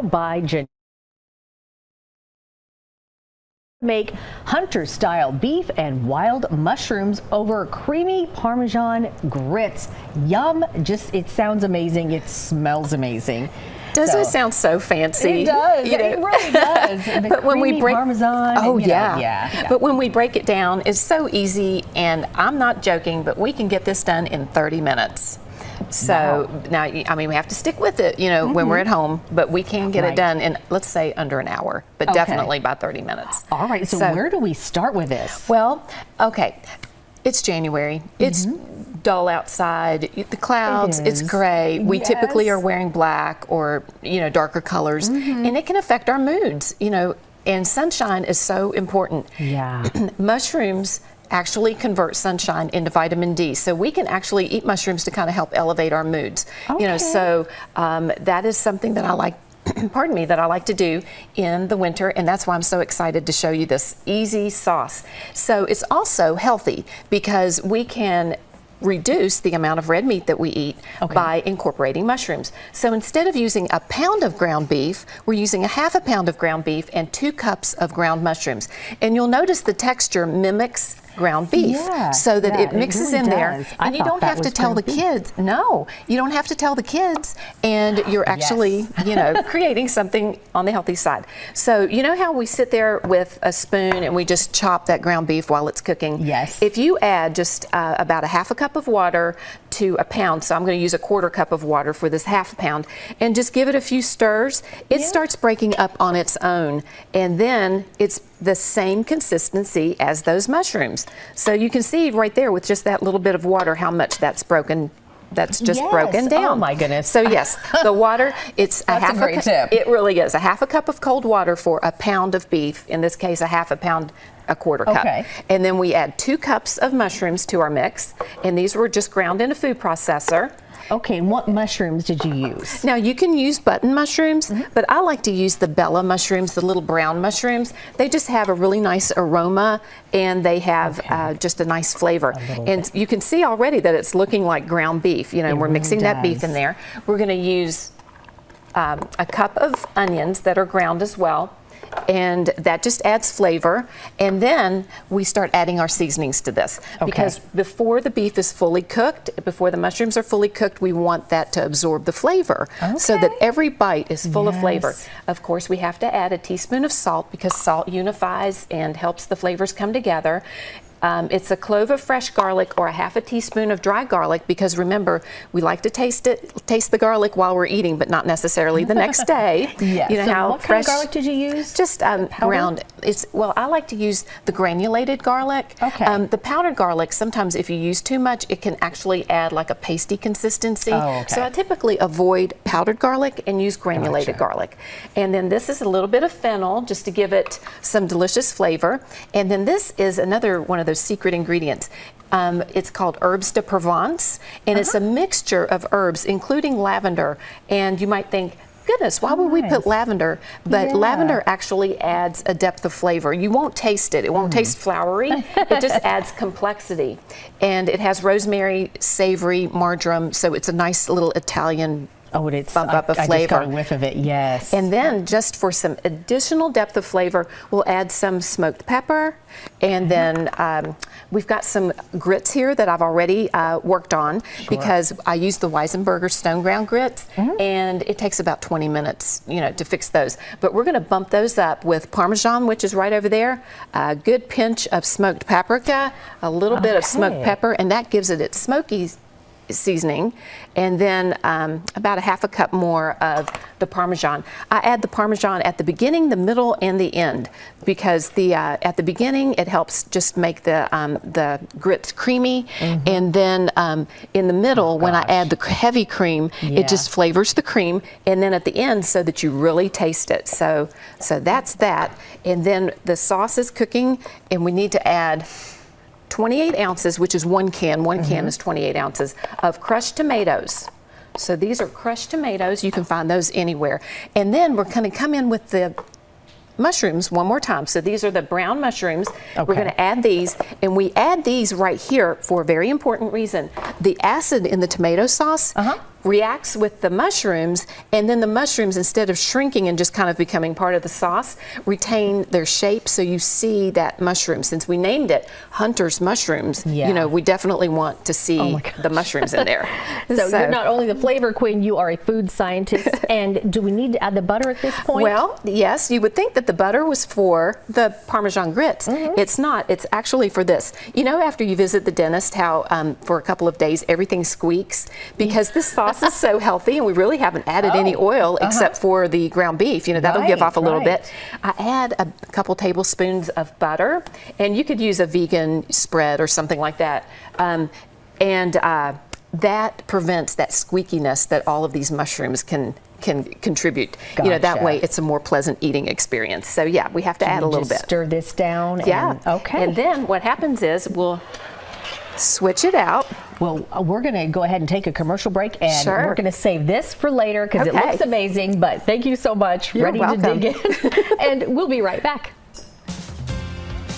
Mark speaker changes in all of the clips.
Speaker 1: by Jan. Make hunter-style beef and wild mushrooms over creamy Parmesan grits. Yum! It sounds amazing. It smells amazing.
Speaker 2: Doesn't it sound so fancy?
Speaker 1: It does. It really does.
Speaker 2: But when we break
Speaker 1: Parmesan.
Speaker 2: Oh, yeah. But when we break it down, it's so easy, and I'm not joking, but we can get this done in 30 minutes. So now, I mean, we have to stick with it, when we're at home, but we can get it done in, let's say, under an hour, but definitely by 30 minutes.
Speaker 1: All right. So where do we start with this?
Speaker 2: Well, okay. It's January. It's dull outside. The clouds, it's gray. We typically are wearing black or, darker colors, and it can affect our moods, and sunshine is so important.
Speaker 1: Yeah.
Speaker 2: Mushrooms actually convert sunshine into vitamin D. So we can actually eat mushrooms to kind of help elevate our moods. So that is something that I like, pardon me, that I like to do in the winter, and that's why I'm so excited to show you this easy sauce. So it's also healthy because we can reduce the amount of red meat that we eat by incorporating mushrooms. So instead of using a pound of ground beef, we're using a half a pound of ground beef and 2 cups of ground mushrooms. And you'll notice the texture mimics ground beef, so that it mixes in there, and you don't have to tell the kids. No, you don't have to tell the kids, and you're actually, creating something on the healthy side. So you know how we sit there with a spoon and we just chop that ground beef while it's cooking?
Speaker 1: Yes.
Speaker 2: If you add just about a half a cup of water to a pound, so I'm going to use a 1/4 cup of water for this half a pound, and just give it a few stirs, it starts breaking up on its own, and then it's the same consistency as those mushrooms. So you can see right there with just that little bit of water how much that's broken. That's just broken down.
Speaker 1: Oh my goodness.
Speaker 2: So yes, the water, it's
Speaker 1: a great tip.
Speaker 2: It really is. A half a cup of cold water for a pound of beef. In this case, a half a pound, a 1/4 cup. And then we add 2 cups of mushrooms to our mix. And these were just ground in a food processor.
Speaker 1: Okay, and what mushrooms did you use?
Speaker 2: Now you can use button mushrooms, but I like to use the Bella mushrooms, the little brown mushrooms. They just have a really nice aroma, and they have just a nice flavor. And you can see already that it's looking like ground beef. We're mixing that beef in there. We're going to use a cup of onions that are ground as well. And that just adds flavor. And then we start adding our seasonings to this. Because before the beef is fully cooked, before the mushrooms are fully cooked, we want that to absorb the flavor so that every bite is full of flavor. Of course, we have to add a teaspoon of salt because salt unifies and helps the flavors come together. It's a clove of fresh garlic or a half a teaspoon of dry garlic, because remember, we like to taste the garlic while we're eating, but not necessarily the next day.
Speaker 1: So what kind of garlic did you use?
Speaker 2: Just ground. I like to use the granulated garlic. The powdered garlic, sometimes if you use too much, it can actually add like a pasty consistency. So I typically avoid powdered garlic and use granulated garlic. And then this is a little bit of fennel just to give it some delicious flavor. And then this is another one of those secret ingredients. It's called herbes de Provence, and it's a mixture of herbs, including lavender. And you might think, goodness, why would we put lavender? But lavender actually adds a depth of flavor. You won't taste it. It won't taste flowery. It just adds complexity. And it has rosemary, savory, marjoram, so it's a nice little Italian bump up of flavor.
Speaker 1: I just got a whiff of it, yes.
Speaker 2: And then just for some additional depth of flavor, we'll add some smoked pepper. And then we've got some grits here that I've already worked on because I use the Weisenberger stone ground grits, and it takes about 20 minutes, to fix those. But we're going to bump those up with Parmesan, which is right over there, a good pinch of smoked paprika, a little bit of smoked pepper, and that gives it its smoky seasoning, and then about a half a cup more of the Parmesan. I add the Parmesan at the beginning, the middle, and the end, because at the beginning it helps just make the grits creamy, and then in the middle, when I add the heavy cream, it just flavors the cream, and then at the end, so that you really taste it. So that's that, and then the sauce is cooking, and we need to add 28 ounces, which is 1 can. 1 can is 28 ounces of crushed tomatoes. So these are crushed tomatoes. You can find those anywhere. And then we're going to come in with the mushrooms one more time. So these are the brown mushrooms. We're going to add these, and we add these right here for a very important reason. The acid in the tomato sauce reacts with the mushrooms, and then the mushrooms, instead of shrinking and just kind of becoming part of the sauce, retain their shape, so you see that mushroom. Since we named it Hunter's Mushrooms,
Speaker 1: Yeah.
Speaker 2: you know, we definitely want to see the mushrooms in there.
Speaker 1: So you're not only the flavor queen, you are a food scientist. And do we need to add the butter at this point?
Speaker 2: Well, yes, you would think that the butter was for the Parmesan grits. It's not. It's actually for this. You know, after you visit the dentist, how for a couple of days everything squeaks? Because this sauce is so healthy, and we really haven't added any oil except for the ground beef. You know, that'll give off a little bit. I add a couple tablespoons of butter, and you could use a vegan spread or something like that. That prevents that squeakiness that all of these mushrooms can contribute. You know, that
Speaker 1: Gotcha.
Speaker 2: way it's a more pleasant eating experience. So yeah, we have to add a little bit.
Speaker 1: Stir this down.
Speaker 2: Yeah.
Speaker 1: And, okay.
Speaker 2: And then what happens is we'll switch it out.
Speaker 1: Well, we're going to go ahead and take a commercial break, and
Speaker 2: Sure.
Speaker 1: we're going to save this for later because it
Speaker 2: Okay.
Speaker 1: looks amazing. But thank you so much.
Speaker 2: You're
Speaker 1: Ready
Speaker 2: welcome.
Speaker 1: to dig in. And we'll be right back.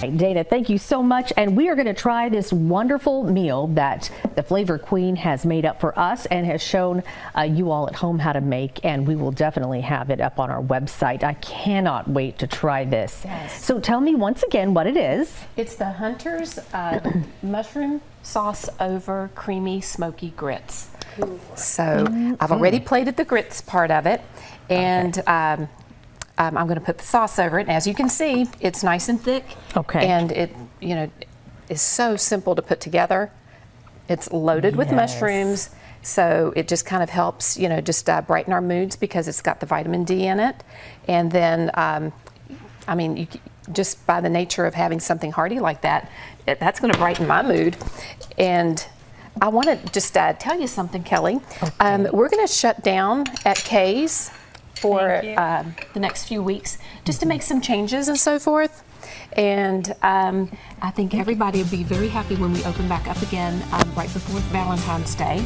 Speaker 1: Hey, Dana, thank you so much. And we are going to try this wonderful meal that the Flavor Queen has made up for us and has shown you all at home how to make. And we will definitely have it up on our website. I cannot wait to try this.
Speaker 2: Yes.
Speaker 1: So tell me once again what it is.
Speaker 2: It's the Hunter's mushroom sauce over creamy smoky grits. So I've already plated the grits part of it, and I'm going to put the sauce over it. And as you can see, it's nice and thick.
Speaker 1: Okay.
Speaker 2: And it, you know, is so simple to put together. It's loaded with mushrooms, so it just kind of helps, you know, just brighten our moods because it's got the vitamin D in it. And then, I mean, just by the nature of having something hearty like that, that's going to brighten my mood. And I want to just tell you something, Kelly.
Speaker 1: Okay.
Speaker 2: We're going to shut down at Kay's for the next few weeks, just to make some changes and so forth. And I think everybody will be very happy when we open back up again right before Valentine's Day.